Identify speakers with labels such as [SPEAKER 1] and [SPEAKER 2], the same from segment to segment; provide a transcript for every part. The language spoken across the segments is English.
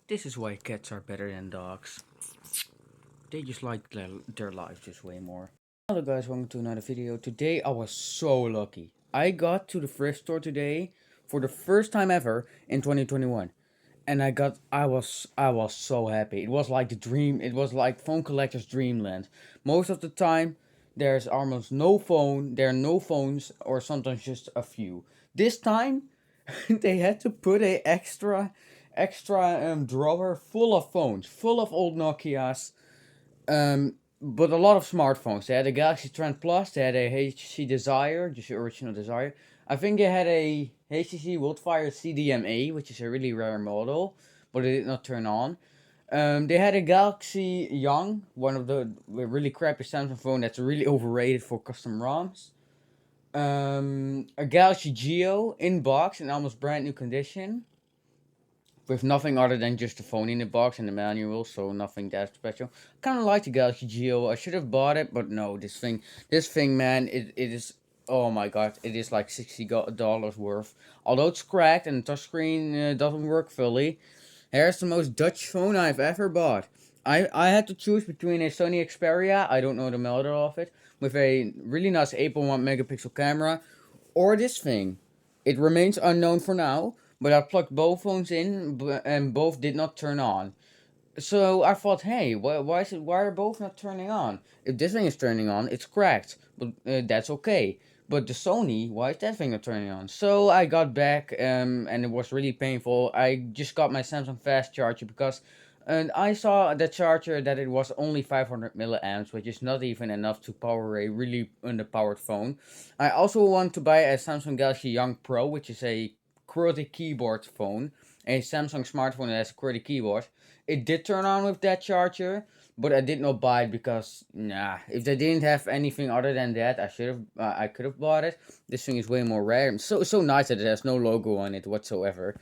[SPEAKER 1] This is why cats are better than dogs. They just like their lives just way more. Hello guys, welcome to another video. Today I was so lucky. I got to the thrift store today for the first time ever in 2021. And I was so happy. It was like the dream. It was like phone collector's dreamland. Most of the time there's almost no phone. There are no phones or sometimes just a few. This time they had to put a extra drawer full of phones, full of old Nokias, but a lot of smartphones. They had a Galaxy Trend Plus, they had a HTC Desire, just the original Desire. I think they had a HTC Wildfire CDMA, which is a really rare model, but it did not turn on. They had a Galaxy Young, one of the really crappy Samsung phone that's really overrated for custom ROMs. A Galaxy Geo in box in almost brand new condition, with nothing other than just the phone in the box and the manual, so nothing that special. Kind of like the Galaxy Geo. I should have bought it, but no, this thing, man, it is. Oh my god, it is like $60 worth. Although it's cracked and the touchscreen doesn't work fully. Here's the most Dutch phone I've ever bought. I had to choose between a Sony Xperia, I don't know the model of it, with a really nice 8.1 megapixel camera, or this thing. It remains unknown for now, but I plugged both phones in and both did not turn on. So I thought, hey, why are both not turning on? If this thing is turning on, it's cracked, but that's okay. But the Sony, why is that thing not turning on? So I got back, and it was really painful. I just got my Samsung fast charger because, and I saw the charger that it was only 500 milliamps, which is not even enough to power a really underpowered phone. I also want to buy a Samsung Galaxy Young Pro, which is a QWERTY keyboard phone, a Samsung smartphone that has a QWERTY keyboard. It did turn on with that charger, but I did not buy it because if they didn't have anything other than that, I could have bought it. This thing is way more rare. And so nice that it has no logo on it whatsoever.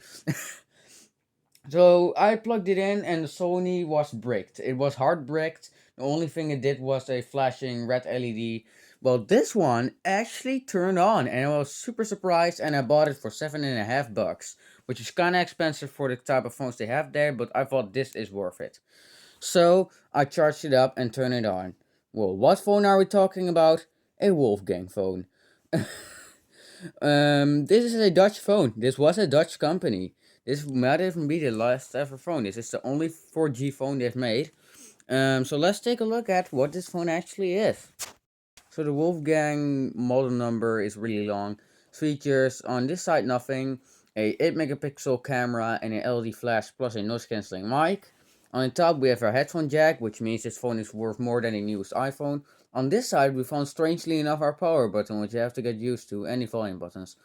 [SPEAKER 1] So I plugged it in and the Sony was bricked. It was hard bricked. The only thing it did was a flashing red LED. Well, this one actually turned on and I was super surprised and I bought it for $7.50, which is kind of expensive for the type of phones they have there, but I thought this is worth it. So I charged it up and turned it on. Well, what phone are we talking about? A Wolfgang phone. This is a Dutch phone. This was a Dutch company. This might even be the last ever phone. This is the only 4G phone they've made. So let's take a look at what this phone actually is. So the Wolfgang model number is really long. Features on this side nothing. A 8 megapixel camera and an LED flash plus a noise cancelling mic. On the top we have our headphone jack, which means this phone is worth more than a newest iPhone. On this side we found strangely enough our power button, which you have to get used to, and the volume buttons.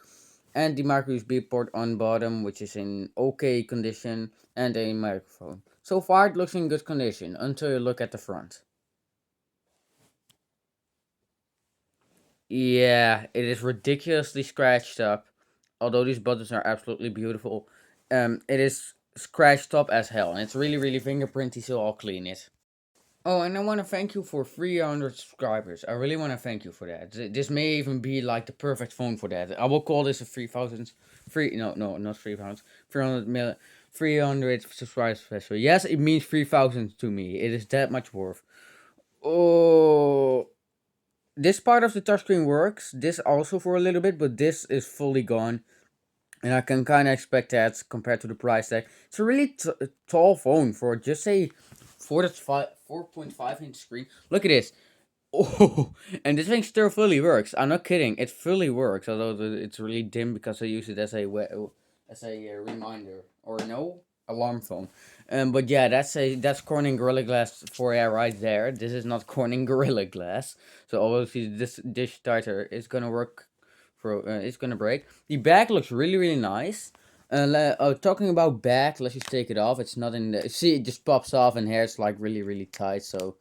[SPEAKER 1] And the micro USB port on bottom, which is in okay condition, and a microphone. So far it looks in good condition, until you look at the front. Yeah, it is ridiculously scratched up. Although these buttons are absolutely beautiful, it is scratched up as hell, and it's really, really fingerprinty. So I'll clean it. Oh, and I want to thank you for 300 subscribers. I really want to thank you for that. This may even be like the perfect phone for that. I will call this a 3,000, no, not 3,000, 300 subscribers special. Yes, it means 3,000 to me. It is that much worth. Oh, this part of the touchscreen works. This also for a little bit, but this is fully gone. And I can kind of expect that compared to the price tag. It's a really tall phone for just a 4.5 inch screen. Look at this. Oh, and this thing still fully works. I'm not kidding. It fully works, although it's really dim because I use it as a reminder or no alarm phone. But yeah, that's Corning Gorilla Glass 4A right there. This is not Corning Gorilla Glass, so obviously this dish tighter is gonna work. It's gonna break. The back looks really really nice. Talking about back, let's just take it off. It's not in the. See, it just pops off, and here it's like really really tight. So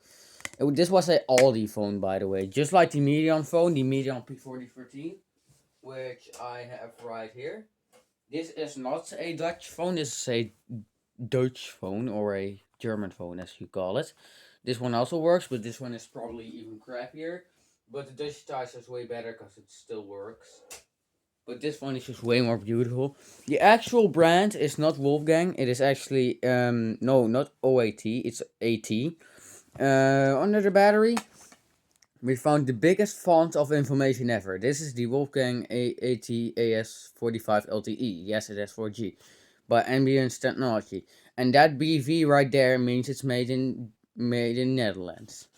[SPEAKER 1] this was a Aldi phone, by the way, just like the Medion phone, the Medion P4013, which I have right here. This is not a Dutch phone. This is a Dutch phone or a German phone, as you call it. This one also works, but this one is probably even crappier. But the Dutch Tice is way better because it still works. but this one is just way more beautiful. The actual brand is not Wolfgang. It is actually no, not OAT. It's AT. Under the battery, we found the biggest font of information ever. This is the Wolfgang AT-AS45 LTE. Yes, it has 4G, by Ambience Technology, and that BV right there means it's made in Netherlands.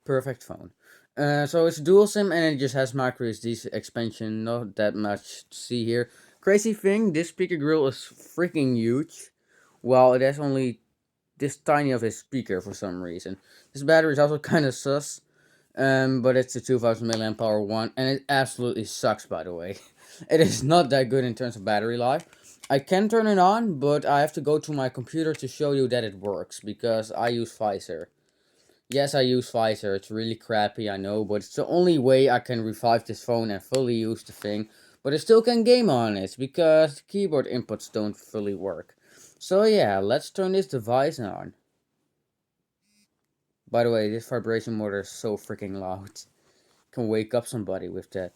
[SPEAKER 1] Perfect phone. So it's dual SIM and it just has micro SD expansion. Not that much to see here. Crazy thing, this speaker grill is freaking huge. Well, it has only this tiny of a speaker for some reason. This battery is also kind of sus. But it's a 2000 milliamp hour one, and it absolutely sucks, by the way. It is not that good in terms of battery life. I can turn it on, but I have to go to my computer to show you that it works, because I use Pfizer. Yes, I use Pfizer. It's really crappy, I know, but it's the only way I can revive this phone and fully use the thing. But I still can game on it, because the keyboard inputs don't fully work. So yeah, let's turn this device on. By the way, this vibration motor is so freaking loud. Can wake up somebody with that.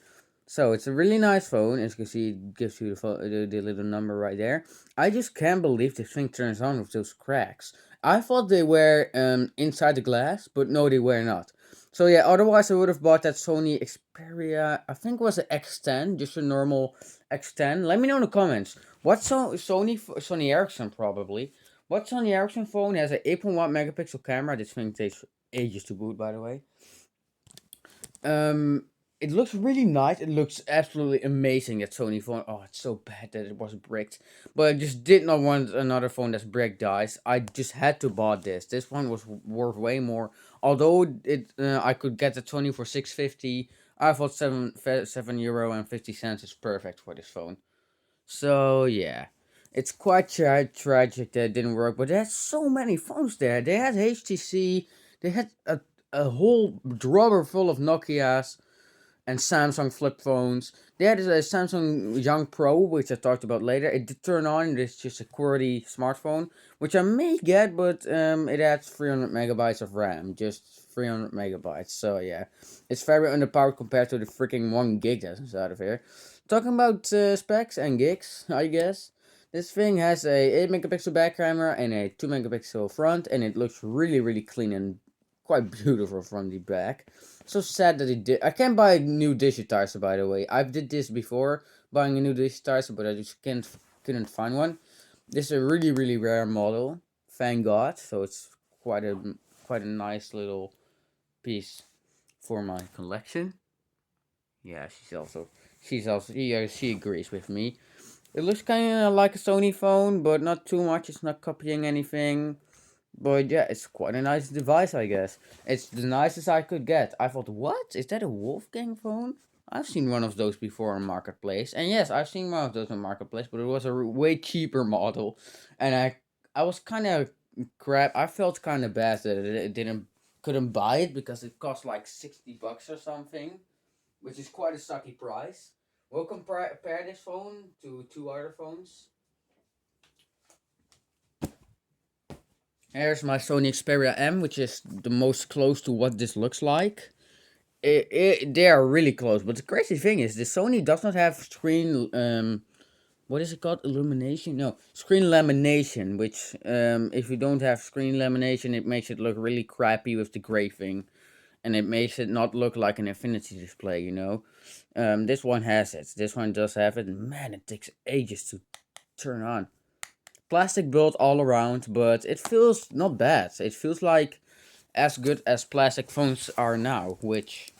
[SPEAKER 1] So it's a really nice phone. As you can see, it gives you the little number right there. I just can't believe this thing turns on with those cracks. I thought they were inside the glass, but no, they were not. So yeah, otherwise I would have bought that Sony Xperia. I think it was an X10, just a normal X10. Let me know in the comments. What Sony Ericsson probably. What Sony Ericsson phone has an 8.1 megapixel camera? This thing takes ages to boot, by the way. It looks really nice. It looks absolutely amazing, that Sony phone. Oh, it's so bad that it was bricked. But I just did not want another phone that's brick dice. I just had to buy this. This one was worth way more. Although I could get the Sony for 650. I thought €7 and 50 cents is perfect for this phone. So yeah, it's quite tragic that it didn't work. But there's so many phones there. They had HTC. They had a whole drawer full of Nokias and Samsung flip phones. They had a Samsung Young Pro, which I talked about later. It did turn on. It's just a QWERTY smartphone, which I may get, but it adds 300 megabytes of RAM, just 300 megabytes. So yeah, it's very underpowered compared to the freaking 1 gig that's inside of here. Talking about specs and gigs, I guess. This thing has a 8 megapixel back camera and a 2 megapixel front, and it looks really, really clean and quite beautiful from the back. So sad that it did. I can't buy a new digitizer, by the way. I've did this before, buying a new digitizer, but I just couldn't find one. This is a really, really rare model, thank God. So it's quite a nice little piece for my collection. Yeah, she agrees with me. It looks kind of like a Sony phone, but not too much. It's not copying anything. But yeah, it's quite a nice device, I guess. It's the nicest I could get. I thought, what? Is that a Wolfgang phone? I've seen one of those before on Marketplace. And yes, I've seen one of those on Marketplace, but it was a way cheaper model. And I was kind of crap. I felt kind of bad that it couldn't buy it because it cost like $60 or something, which is quite a sucky price. We'll compare this phone to two other phones. Here's my Sony Xperia M, which is the most close to what this looks like. They are really close, but the crazy thing is, the Sony does not have screen, what is it called? Illumination? No, screen lamination, which, if you don't have screen lamination, it makes it look really crappy with the graving, and it makes it not look like an infinity display, you know? This one has it. This one does have it, and man, it takes ages to turn on. Plastic build all around, but it feels not bad. It feels like as good as plastic phones are now, which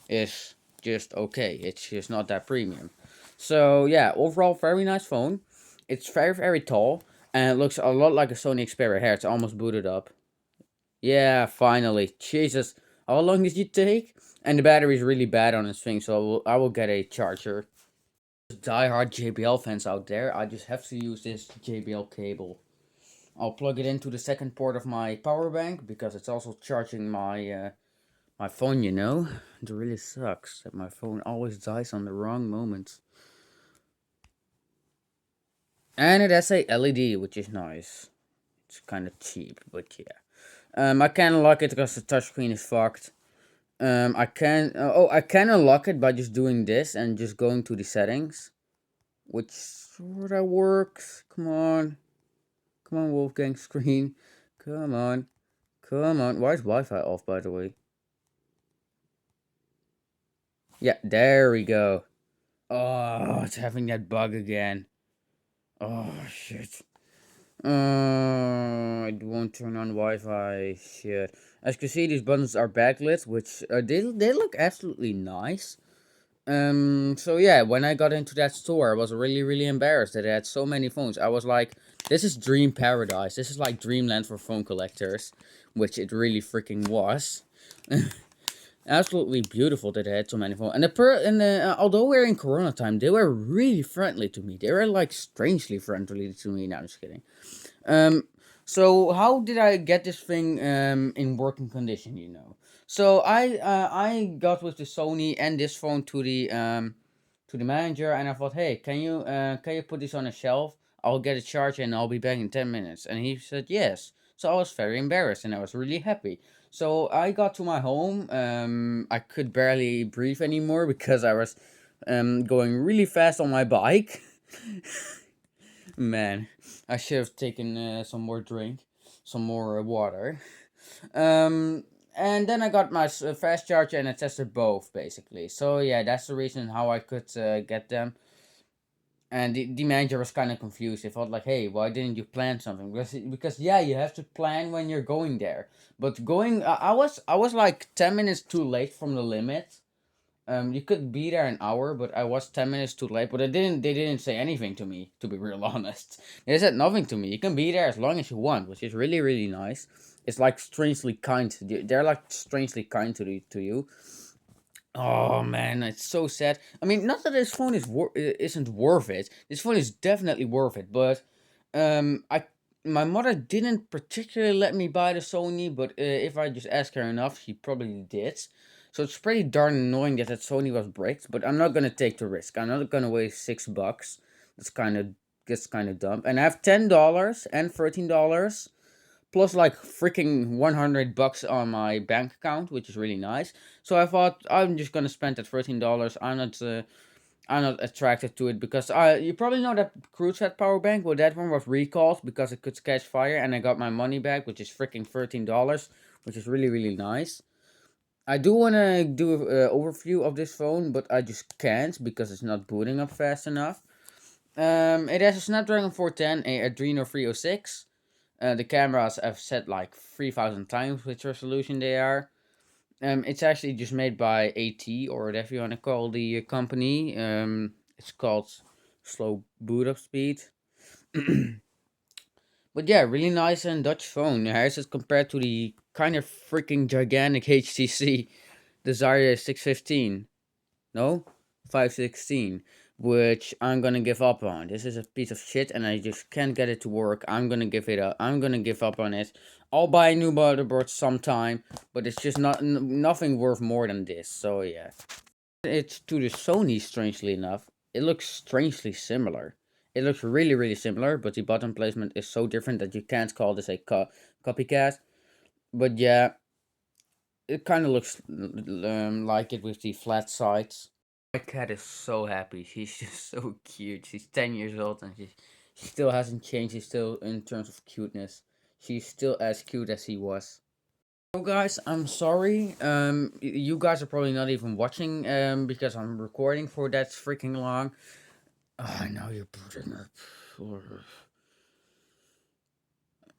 [SPEAKER 1] is just okay. It's just not that premium. So yeah, overall very nice phone. It's very, very tall, and it looks a lot like a Sony Xperia. Here, it's almost booted up. Yeah, finally. Jesus, how long did you take? And the battery is really bad on this thing, so I will get a charger. Die-hard JBL fans out there, I just have to use this JBL cable. I'll plug it into the second port of my power bank because it's also charging my phone, you know. It really sucks that my phone always dies on the wrong moments. And it has a LED, which is nice. It's kind of cheap, but yeah. I can't lock it because the touchscreen is fucked. I can I can unlock it by just doing this and just going to the settings, which sort of works. Come on, Wolfgang screen, come on, come on. Why is Wi-Fi off, by the way? Yeah, there we go. Oh, it's having that bug again. Oh shit. It won't turn on Wi-Fi. Shit. As you can see, these buttons are backlit, which they look absolutely nice. So yeah, when I got into that store, I was really embarrassed that it had so many phones. I was like, this is dream paradise. This is like dreamland for phone collectors, which it really freaking was. Absolutely beautiful that they had so many phones. And although we're in Corona time, they were really friendly to me. They were like strangely friendly to me. No, I'm just kidding. Um, so how did I get this thing in working condition? So I got with the Sony and this phone to the manager, and I thought, hey, can you put this on a shelf? I'll get a charger and I'll be back in 10 minutes. And he said yes. So I was very embarrassed and I was really happy. So I got to my home. I could barely breathe anymore because I was going really fast on my bike. Man, I should have taken some more drink, some more water. Um, and then I got my fast charger and I tested both basically. So yeah, that's the reason how I could get them. And the manager was kind of confused. He thought like, "Hey, why didn't you plan something?" Because yeah, you have to plan when you're going there. But I was like 10 minutes too late from the limit. You could be there an hour, but I was 10 minutes too late. But they didn't say anything to me, to be real honest. They said nothing to me. You can be there as long as you want, which is really nice. It's like strangely kind. They're like strangely kind to you. Oh man, it's so sad. I mean, not that this phone isn't worth it. This phone is definitely worth it, but I my mother didn't particularly let me buy the Sony, but if I just asked her enough, she probably did. So it's pretty darn annoying that Sony was bricked, but I'm not gonna take the risk. I'm not gonna waste $6. That's kind of dumb. And I have $10 and $13 plus like freaking $100 on my bank account, which is really nice. So I thought I'm just gonna spend that $13. I'm not attracted to it because you probably know that Crucial power bank. Well, that one was recalled because it could catch fire, and I got my money back, which is freaking $13, which is really nice. I do want to do an overview of this phone, but I just can't because it's not booting up fast enough. It has a Snapdragon 410, a Adreno 306. The cameras I've set like 3,000 times which resolution they are. It's actually just made by AT, or whatever you want to call the company. It's called slow boot up speed. But yeah, really nice and Dutch phone. How is it compared to the kind of freaking gigantic HTC Desire 615? No, 516, which I'm gonna give up on. This is a piece of shit, and I just can't get it to work. I'm gonna give it up. I'm gonna give up on it. I'll buy a new motherboard sometime, but it's just nothing worth more than this. So yeah, it's to the Sony. Strangely enough, it looks strangely similar. It looks really similar, but the button placement is so different that you can't call this a copycat. But yeah, it kind of looks like it with the flat sides. My cat is so happy. She's just so cute. She's 10 years old and she still hasn't changed. She's still, in terms of cuteness, she's still as cute as he was. So guys, I'm sorry. You guys are probably not even watching because I'm recording for that freaking long. Oh, I know you're putting up.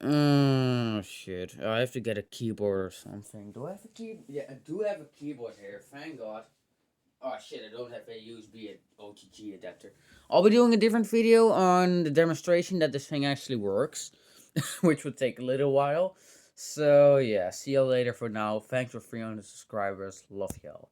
[SPEAKER 1] Oh shit! I have to get a keyboard or something. Do I have a keyboard? Yeah, I do have a keyboard here. Thank God. Oh shit, I don't have a USB and OTG adapter. I'll be doing a different video on the demonstration that this thing actually works, which would take a little while. So yeah, see you later for now. Thanks for 300 subscribers. Love y'all.